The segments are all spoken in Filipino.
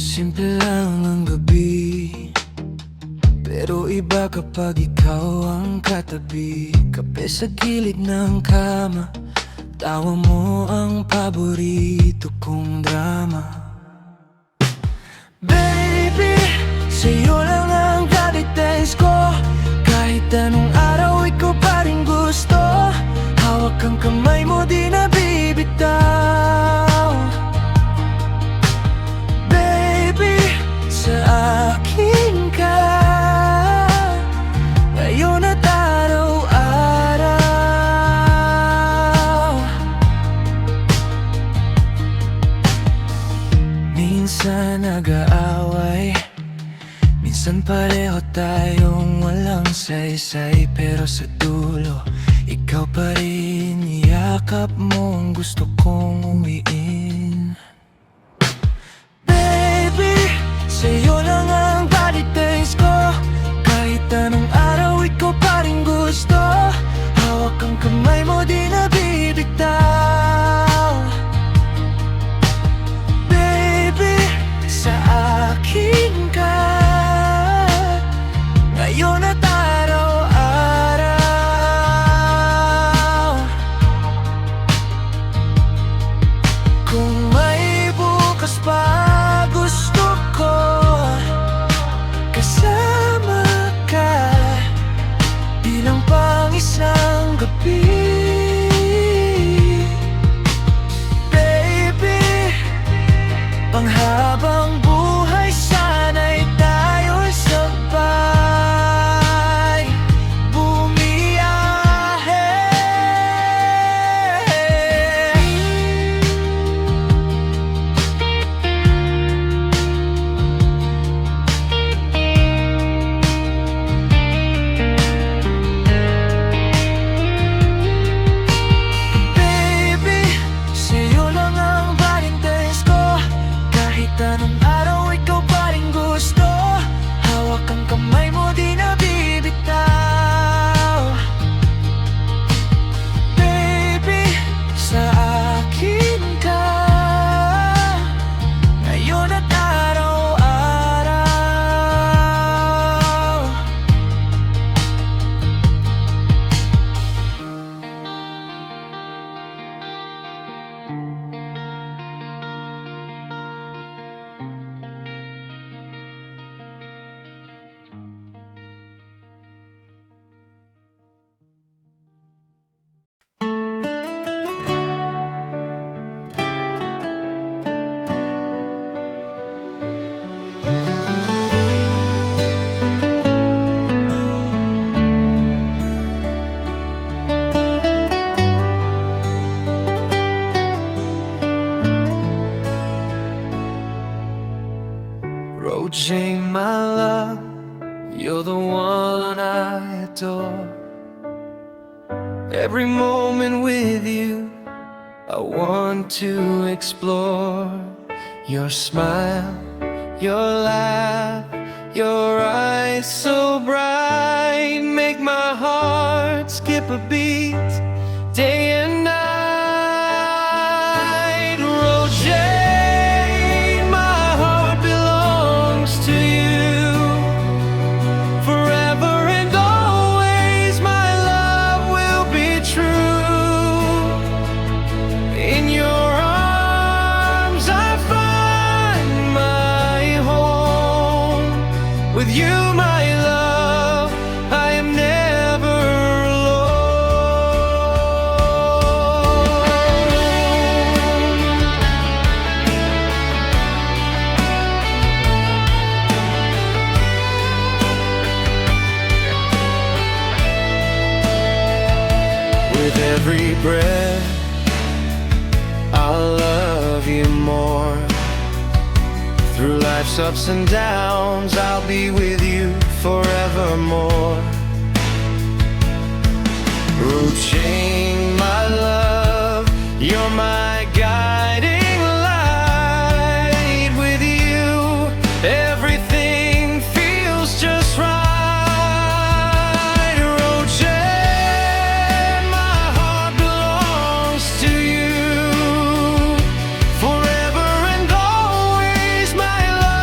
Simple lang ang gabi, pero iba kapag ikaw ang katabi. Kape sa gilid ng kama, tawa mo ang paborito kong drama. Baby, sa'yo lang ang dating ko. Kahit anong araw, ikaw pa rin gusto. Hawak ang kamay mo, di na bibitaw. Baby, sa akin ka ngayon at araw-araw. Minsan nag-aaway, minsan pareho tayong walang saysay. Pero sa dulo, ikaw pa rin, yakap mo ang gusto kong uwiin. Baby, sa'yo lang ang body taste ko. Kahit anong araw, ikaw pa rin gusto. Hawak ang kamay mo, di na bibitaw. Baby, sa akin ka ngayon at araw-araw. Kung may bukas pa, gusto ko kasama ka, bilang pang isang gabi. Baby, panghabang buhay, sana'y tayo'y sabay bumiyahe. Baby, sa'yo lang ang Valentine's ko. Kahit anong araw, ikaw pa rin gusto. Hawak ang kamay mo, di na bibitaw. Baby, sa akin ka ngayon at araw-araw. Roach, my love, you're the one I adore. Every moment with you, I want to explore. Your smile, your laugh, your eyes so bright, make my heart skip a beat, day and night. Roger, my heart belongs to you. Forever and always, my love will be true. In your arms, I find my home. With you, my love, I am never alone. With every breath, I'll love you more. Through life's ups and downs, I'll be with you forevermore. Roaching, my love, you're my guiding light. With you, everything feels just right. Roaching, my heart belongs to you. Forever and always, my love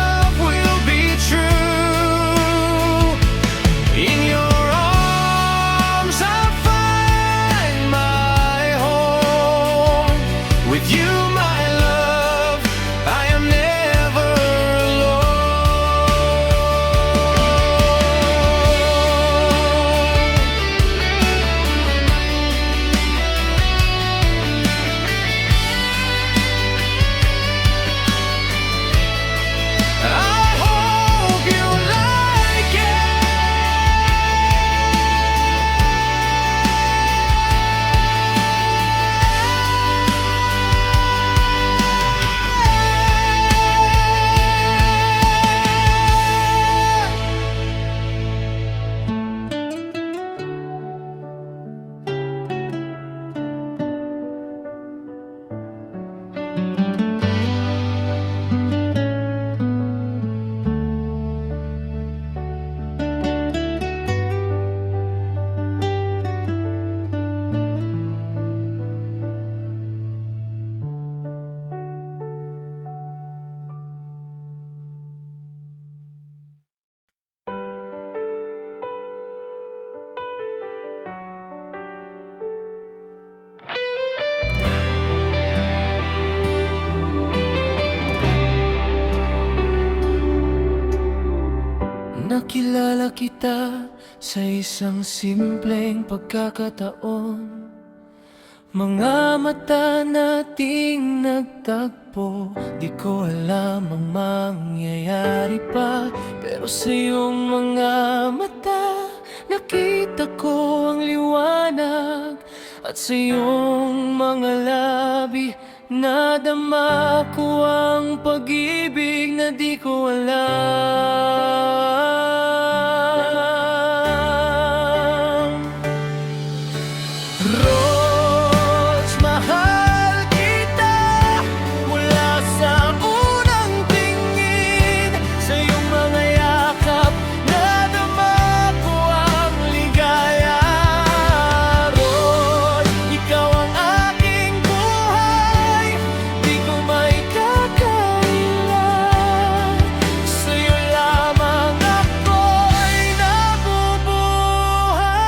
Nakilala kita sa isang simpleng pagkakataon. Mga mata nating nagtagpo, di ko alam ang mangyayari pa. Pero sa iyong mga mata, nakita ko ang liwanag. At sa iyong mga labi, nadama ko ang pag-ibig na di ko alam. Rose, mahal kita mula sa unang tingin. Sa iyong mga yakap, nadama ko ang ligaya. Rose, ikaw ang aking buhay, di ko maikakailan. Sa iyo lamang ako'y nabubuhay.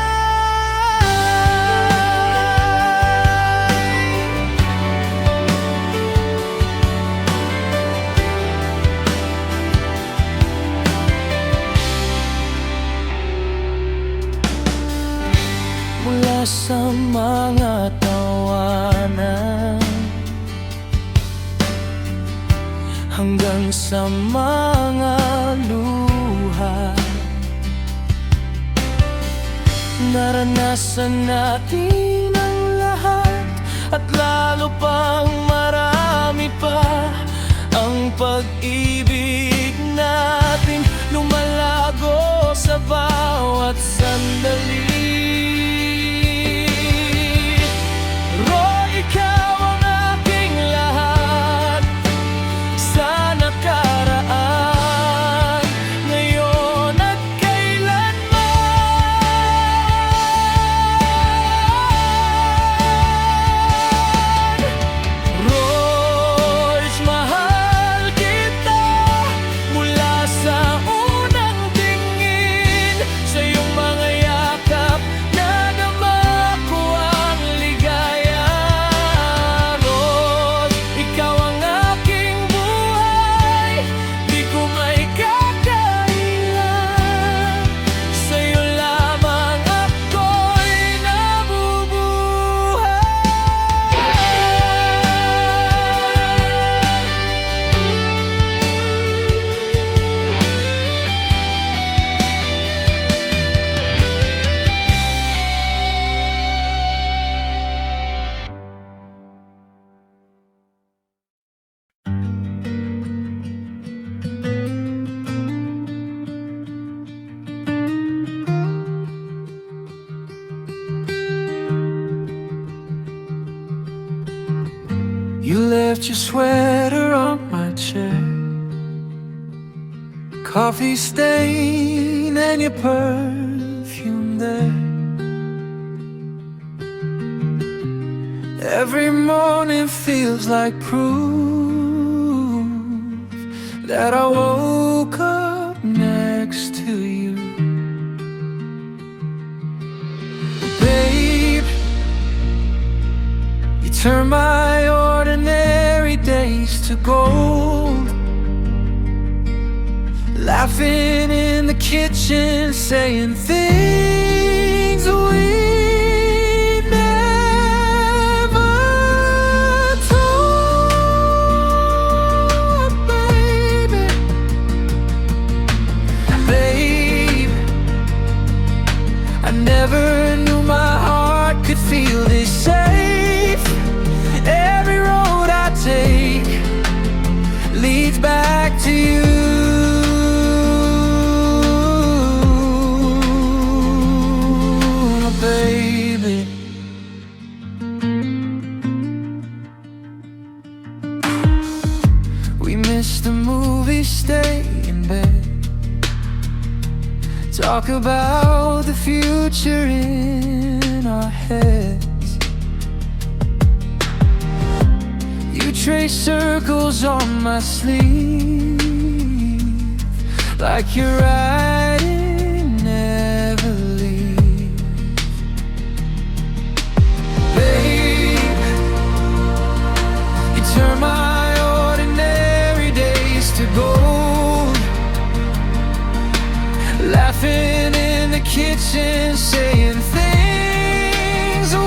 Mula sa mga tawanan hanggang sa mga luha, naranasan natin ang lahat at lalo pang marami pa. Ang pag-ibig natin lumalago sa bawat sandali. Ro, ikaw ang aking lahat sa nakaraan, ngayon at kailanman. Rose, mahal kita mula sa unang tingin. Sa iyong mga yakap, nadama ko ang ligaya. Rose, ikaw ang aking buhay, di ko maikakailan. Sa iyo lamang ako'y nabubuhay. You left your sweater on my chair, coffee stain and your perfume there. Every morning feels like proof that I woke up next to you. Babe, you turn my ordinary days to gold. Laughing in the kitchen, saying things we never told, baby. Babe, I never knew my heart could feel this safe. Every road I take leads back to you. Baby, we missed the movie, stay in bed, talk about the future in our heads. You trace circles on my sleeve, like you're writing never leave. Babe, you turn my ordinary days to gold. laughing in the kitchen, saying things we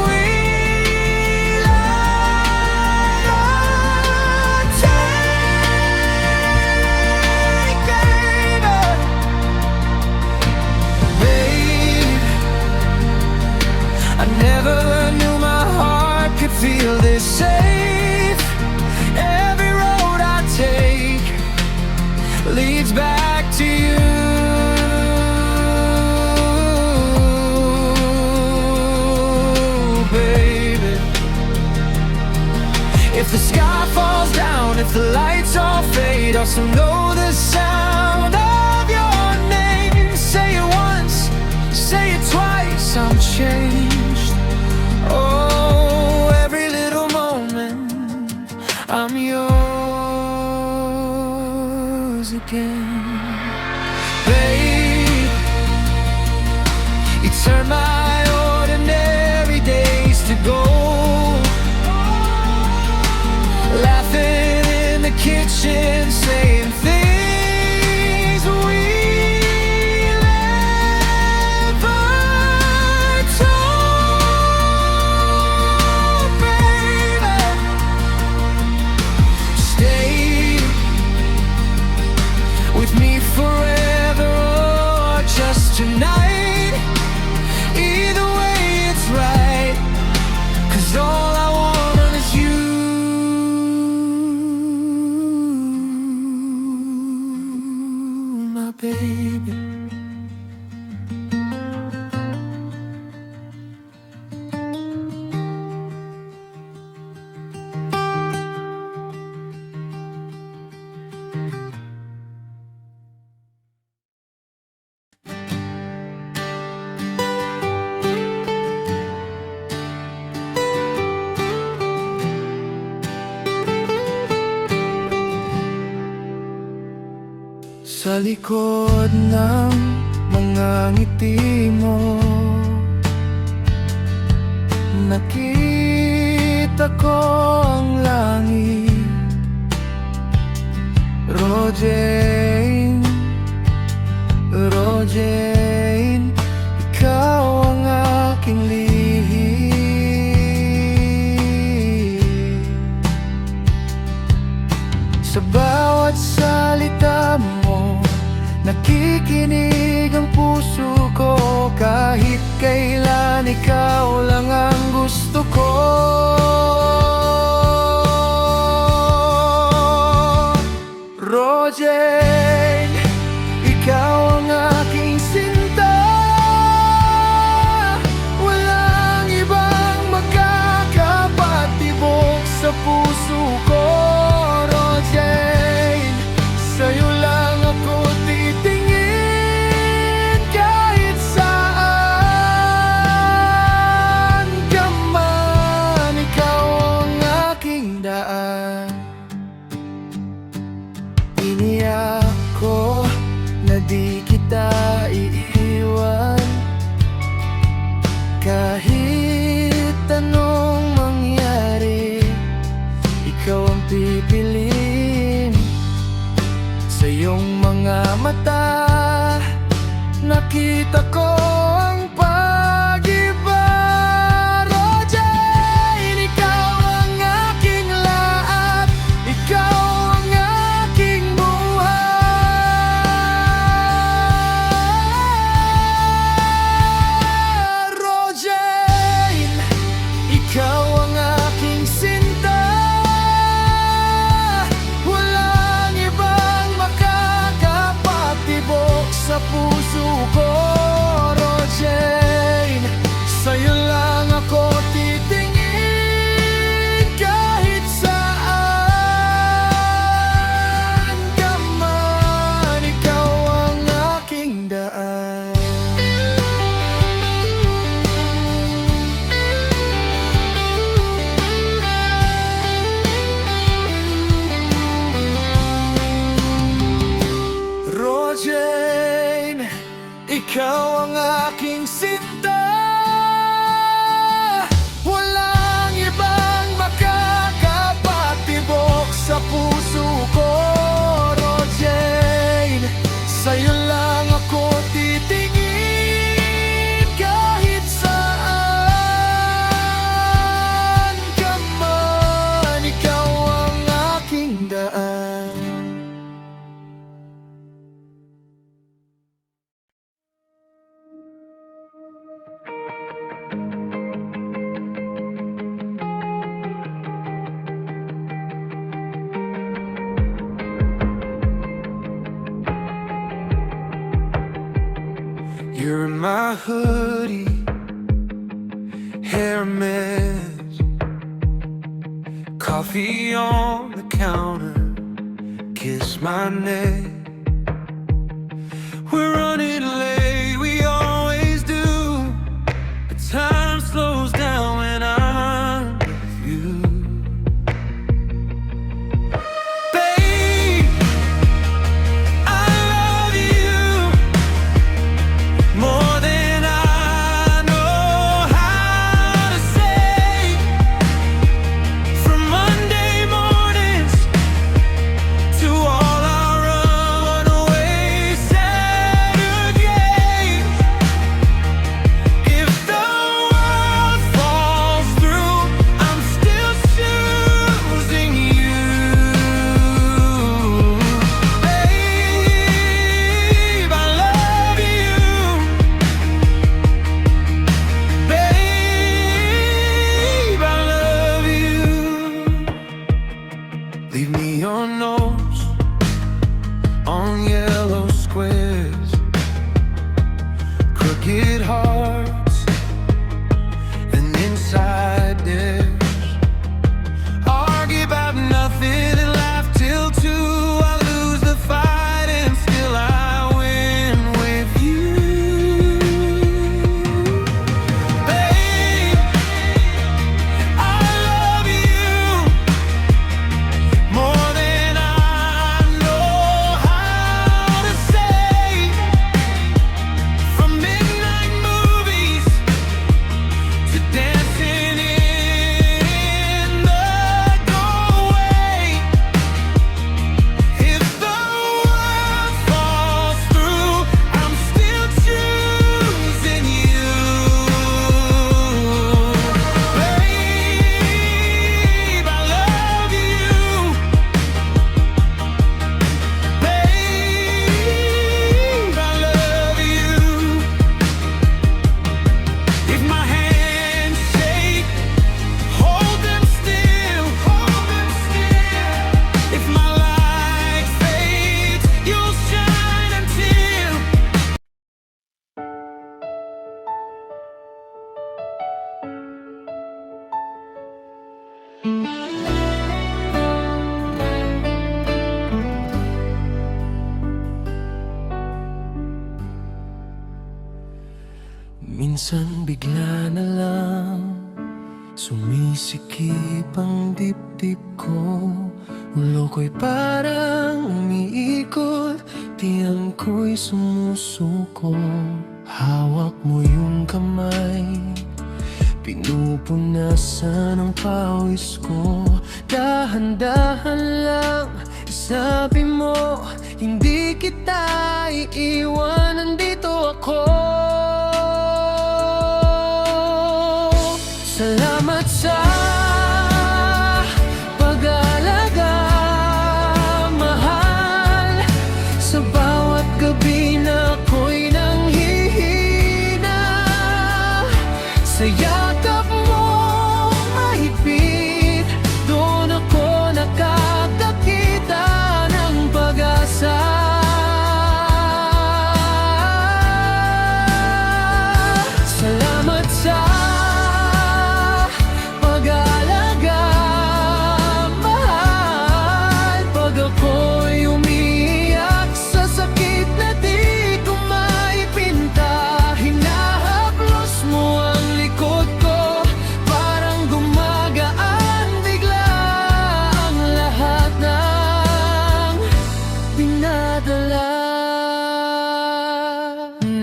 never knew my heart could feel this safe. Every road I take leads back to you, baby. If the sky falls down, if the lights all fade, I'll still know the sound of your name. Say it once, say it twice, I'm changed. Oh, every little moment I'm yours again. Babe, you turn my ordinary days to gold. Laughing in the kitchen, saying things we forever or just tonight. Either way it's right, 'cause all I want is you, my baby. Sa likod ng mga ngiti mo, nakita ko ang langit. Rojaine, Rojaine, ikaw ang aking lihim. Sa bawat salita mo, nakikinig ang puso ko. Kahit kailan ikaw lang ang gusto ko. Rojaine, ikaw ang aking sinta. Walang ibang makakapatibok sa puso ko. Rojaine, sa'yo lang ako titingin. Kahit saan ka man, ikaw ang aking daan. Iniyak ko na di kita iiwan. Kahit anong mangyari, ikaw ang pipiliin. Sa iyong mga mata, nakita ko ang pag-iba. Rojaine, ikaw ang aking lahat. Ikaw ang aking buhay. Rojaine, ikaw ang aking sinta. Walang ibang makakapatibok sa puso ko. Rojaine, sa'yo lang ako titingin. Kahit saan ka man, ikaw ang aking daan. Rojaine, ikaw ang aking sinta. Walang ibang makakapatibok sa puso ko. Rojaine, sa'yo lang ako titingin. You're in my hoodie, hair mess, coffee on the counter, kiss my neck. We're running late, we always do, but time slows down when I'm with you. Babe, I love you more than I know how to say. From Monday mornings to all our runaway Saturdays, if the world falls through, I'm still choosing you. Babe, I love you. Babe, I love you. Leave me your notes on yellow squares, crooked hearts, and inside dares. Argue about nothing and laugh till 2. I lose the fight and still I win with you. Babe, I love you more than I know how to say. From midnight movies to dancing in the doorway, if the world falls through, I'm still choosing you. Babe, I love you. Babe, I love you. If my hands shake, hold them still, hold them still. If my light fades, you'll shine until. Minsan bigla na lang sumisikip ang dibdib ko. Ulo ko'y parang umiikot, tiyan ko'y sumusuko. Hawak mo yung kamay, pinupunasan ang pawis ko. Dahan-dahan lang, sabi mo, hindi kita iiwan, nandito ako. Salamat sa pag-aalaga, mahal. Sa bawat gabi na ako'y nanghihina, sa yakap mo mahigpit, doon ako nakakakita ng pag-asa. Salamat sa pag-aalaga, mahal. Pag ako'y umiiyak sa sakit na di ko maipinta, hinahaplos mo ang likod ko, parang gumagaan bigla ang lahat ng dinadala.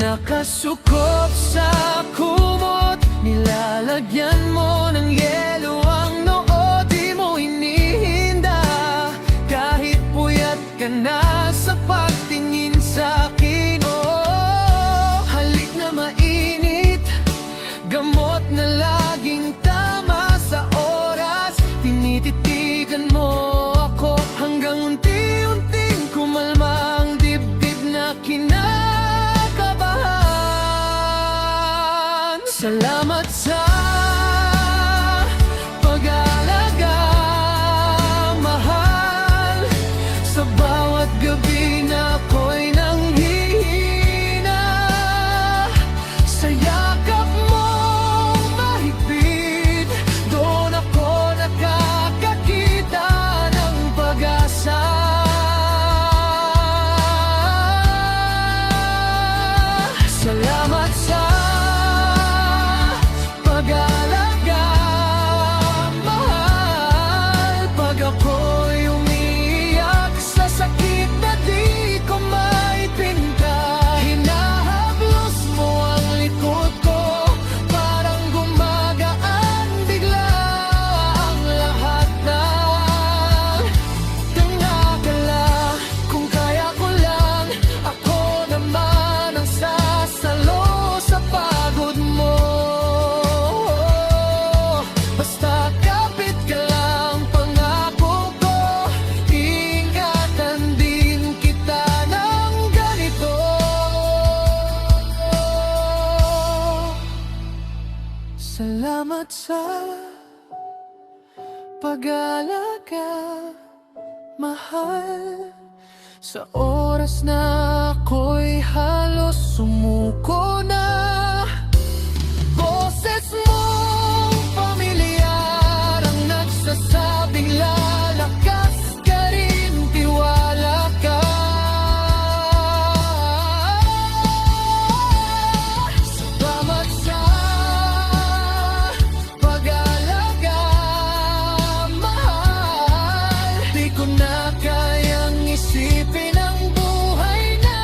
Nakasukop sa kumot, nilalagyan mo ng yelo ang noo, di mo inihinda. Kahit puyat ka na sa pagtingin sa akin, oh, halik na mainit, gamot na laging tama sa oras. Tinititigan mo ako hanggang unti-unting kumalma ang dibdib na kinakabahan. Salamat sa pag-aalaga, mahal. Sa bawat gabi na ako'y nanghihina, Salamat sa pag-alaga, mahal. Sa oras na ako'y halos sumuko na, boses mong pamilyar ang nagsasabing lalakas ka rin, tiwala ka. Salamat sa pag-alaga, mahal. Di ko na kayang isipin ang buhay na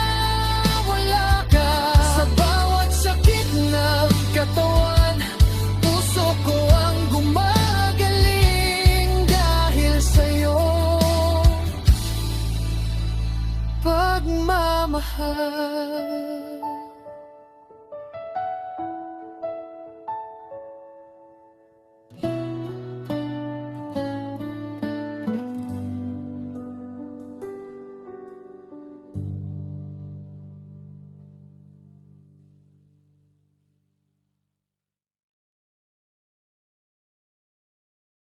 wala ka. Sa bawat sakit ng katawan, puso ko ang gumagaling dahil sa'yo. Pagmamahal.